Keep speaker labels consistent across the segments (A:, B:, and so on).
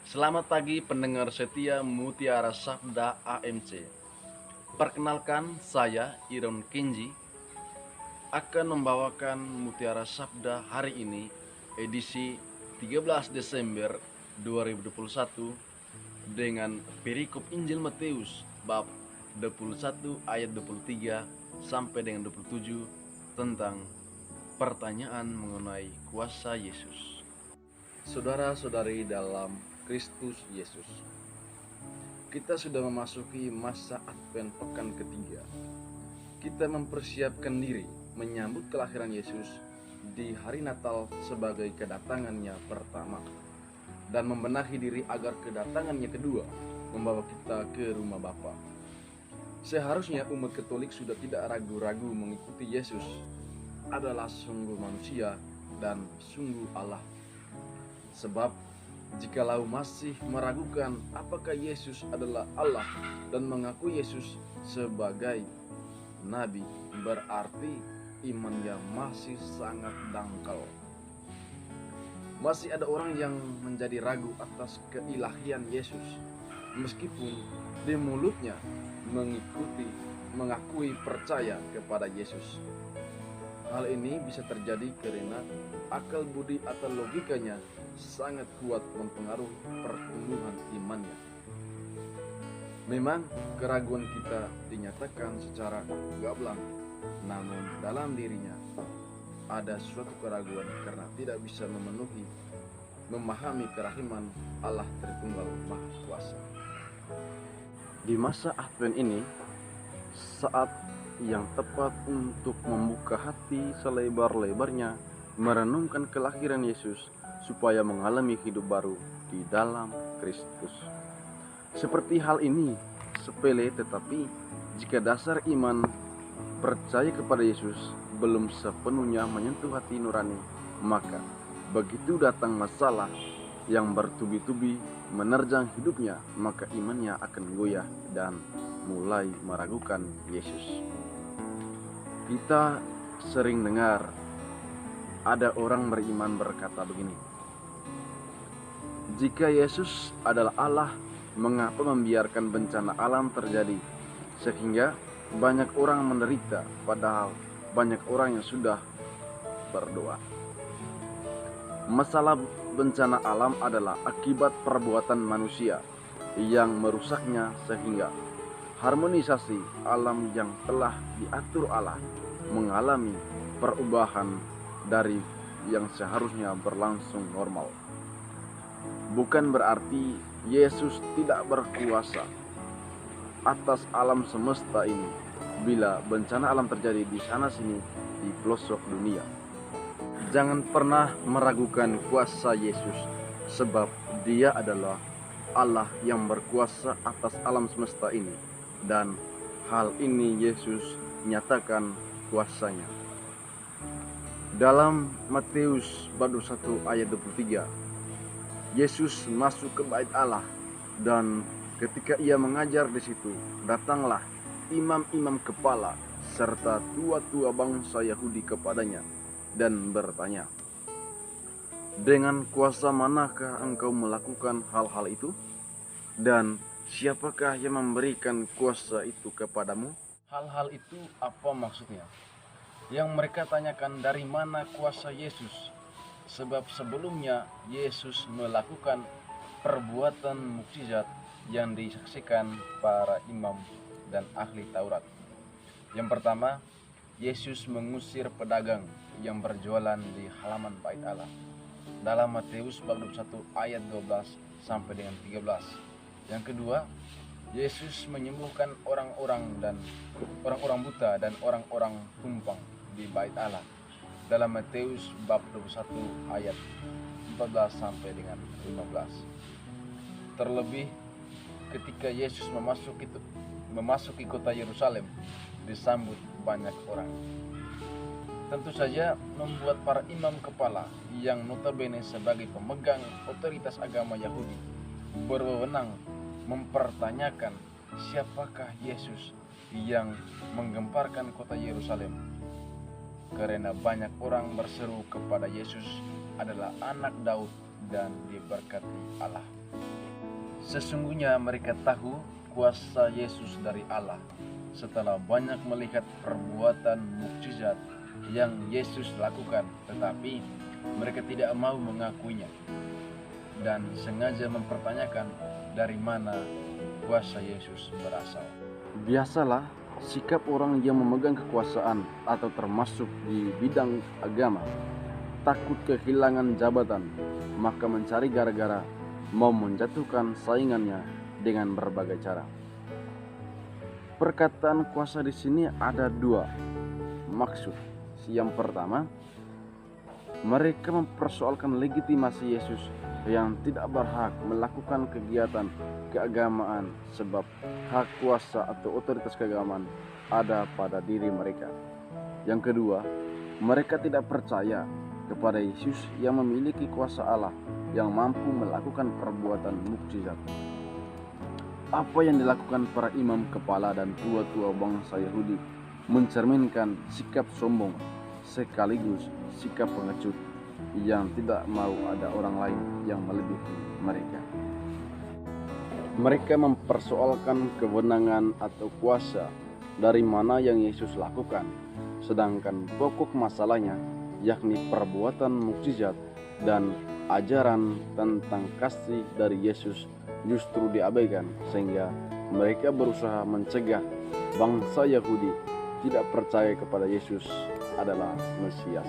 A: Selamat pagi pendengar setia Mutiara Sabda AMC. Perkenalkan, saya Iron Kenji akan membawakan Mutiara Sabda hari ini edisi 13 Desember 2021 dengan perikop Injil Matius bab 21 ayat 23 sampai dengan 27 tentang pertanyaan mengenai kuasa Yesus. Saudara-saudari dalam Kristus Yesus, kita sudah memasuki masa Advent pekan ketiga. Kita mempersiapkan diri menyambut kelahiran Yesus di hari Natal sebagai kedatangannya pertama, dan membenahi diri agar kedatangannya kedua membawa kita ke rumah Bapa. Seharusnya umat Katolik sudah tidak ragu-ragu mengikuti Yesus adalah sungguh manusia dan sungguh Allah. Sebab jikalau masih meragukan apakah Yesus adalah Allah dan mengaku Yesus sebagai Nabi, berarti imannya masih sangat dangkal. Masih ada orang yang menjadi ragu atas keilahian Yesus, meskipun di mulutnya mengakui percaya kepada Yesus. Hal ini bisa terjadi karena akal budi atau logikanya sangat kuat mempengaruhi pertumbuhan imannya. Memang keraguan kita dinyatakan secara gamblang, namun dalam dirinya ada suatu keraguan karena tidak bisa memahami kerahiman Allah Tritunggal Maha Kuasa. Di masa Advent ini, saat yang tepat untuk membuka hati selebar-lebarnya merenungkan kelahiran Yesus supaya mengalami hidup baru di dalam Kristus. Seperti hal ini sepele, tetapi jika dasar iman percaya kepada Yesus belum sepenuhnya menyentuh hati nurani, maka begitu datang masalah yang bertubi-tubi menerjang hidupnya, maka imannya akan goyah dan mulai meragukan Yesus. Kita sering dengar ada orang beriman berkata begini, jika Yesus adalah Allah, mengapa membiarkan bencana alam terjadi sehingga banyak orang menderita, padahal banyak orang yang sudah berdoa. Masalah bencana alam adalah akibat perbuatan manusia yang merusaknya, sehingga harmonisasi alam yang telah diatur Allah mengalami perubahan dari yang seharusnya berlangsung normal. Bukan berarti Yesus tidak berkuasa atas alam semesta ini bila bencana alam terjadi di sana sini di pelosok dunia. Jangan pernah meragukan kuasa Yesus, sebab Dia adalah Allah yang berkuasa atas alam semesta ini, dan hal ini Yesus nyatakan kuasanya. Dalam Matius bab 1 ayat 23, Yesus masuk ke bait Allah, dan ketika ia mengajar di situ, datanglah imam-imam kepala serta tua-tua bangsa Yahudi kepadanya dan bertanya, dengan kuasa manakah engkau melakukan hal-hal itu? Dan siapakah yang memberikan kuasa itu kepadamu? Hal-hal itu apa maksudnya? Yang mereka tanyakan, dari mana kuasa Yesus? Sebab sebelumnya Yesus melakukan perbuatan mukjizat yang disaksikan para imam dan ahli Taurat. Yang pertama, Yesus mengusir pedagang yang berjualan di halaman bait Allah. Dalam Matius bab 21 ayat 12 sampai dengan 13. Yang kedua, Yesus menyembuhkan orang-orang buta dan orang-orang tumpang di bait Allah. Dalam Matius bab 21 ayat 14 sampai dengan 15. Terlebih ketika Yesus memasuki kota Yerusalem, disambut banyak orang. Tentu saja membuat para imam kepala yang notabene sebagai pemegang otoritas agama Yahudi berwenang mempertanyakan siapakah Yesus yang menggemparkan kota Yerusalem, karena banyak orang berseru kepada Yesus adalah anak Daud dan diberkati Allah. Sesungguhnya mereka tahu kuasa Yesus dari Allah setelah banyak melihat perbuatan mukjizat yang Yesus lakukan, tetapi mereka tidak mau mengakuinya dan sengaja mempertanyakan dari mana kuasa Yesus berasal. Biasalah sikap orang yang memegang kekuasaan atau termasuk di bidang agama, takut kehilangan jabatan, maka mencari gara-gara mau menjatuhkan saingannya dengan berbagai cara. Perkataan kuasa di sini ada dua maksud. Yang pertama, mereka mempersoalkan legitimasi Yesus yang tidak berhak melakukan kegiatan keagamaan sebab hak kuasa atau otoritas keagamaan ada pada diri mereka. Yang kedua, mereka tidak percaya kepada Yesus yang memiliki kuasa Allah yang mampu melakukan perbuatan mukjizat. Apa yang dilakukan para imam kepala dan tua-tua bangsa Yahudi mencerminkan sikap sombong sekaligus sikap pengecut yang tidak mau ada orang lain yang melebihi mereka. Mereka mempersoalkan kewenangan atau kuasa dari mana yang Yesus lakukan, sedangkan pokok masalahnya yakni perbuatan mukjizat dan ajaran tentang kasih dari Yesus justru diabaikan, sehingga mereka berusaha mencegah bangsa Yahudi tidak percaya kepada Yesus adalah Mesias.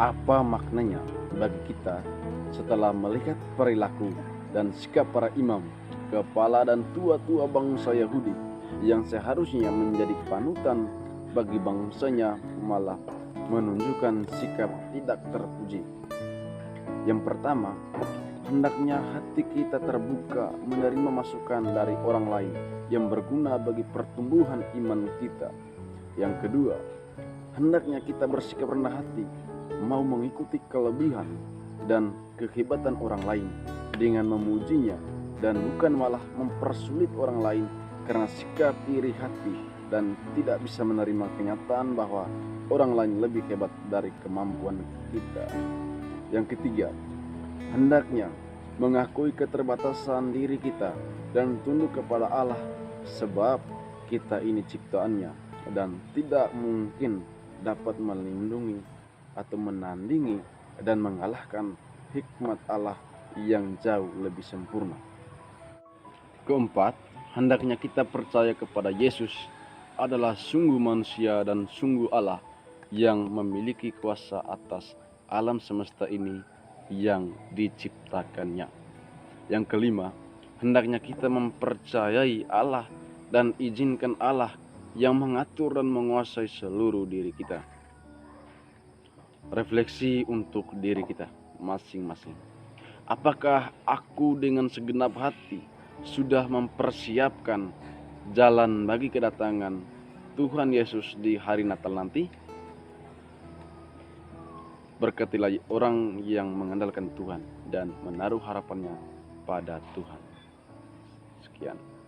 A: Apa maknanya bagi kita setelah melihat perilaku dan sikap para imam, kepala dan tua-tua bangsa Yahudi yang seharusnya menjadi panutan bagi bangsanya malah menunjukkan sikap tidak terpuji? Yang pertama, hendaknya hati kita terbuka menerima masukan dari orang lain yang berguna bagi pertumbuhan iman kita. Yang kedua, hendaknya kita bersikap rendah hati, mau mengikuti kelebihan dan kehebatan orang lain dengan memujinya dan bukan malah mempersulit orang lain karena sikap iri hati dan tidak bisa menerima kenyataan bahwa orang lain lebih hebat dari kemampuan kita. Yang ketiga, hendaknya mengakui keterbatasan diri kita dan tunduk kepada Allah sebab kita ini ciptaannya dan tidak mungkin dapat melindungi atau menandingi dan mengalahkan hikmat Allah yang jauh lebih sempurna. Keempat, hendaknya kita percaya kepada Yesus adalah sungguh manusia dan sungguh Allah yang memiliki kuasa atas alam semesta ini yang diciptakannya. Yang kelima, hendaknya kita mempercayai Allah dan izinkan Allah yang mengatur dan menguasai seluruh diri kita. Refleksi untuk diri kita masing-masing. Apakah aku dengan segenap hati sudah mempersiapkan jalan bagi kedatangan Tuhan Yesus di hari Natal nanti? Berkatilah orang yang mengandalkan Tuhan dan menaruh harapannya pada Tuhan. Sekian.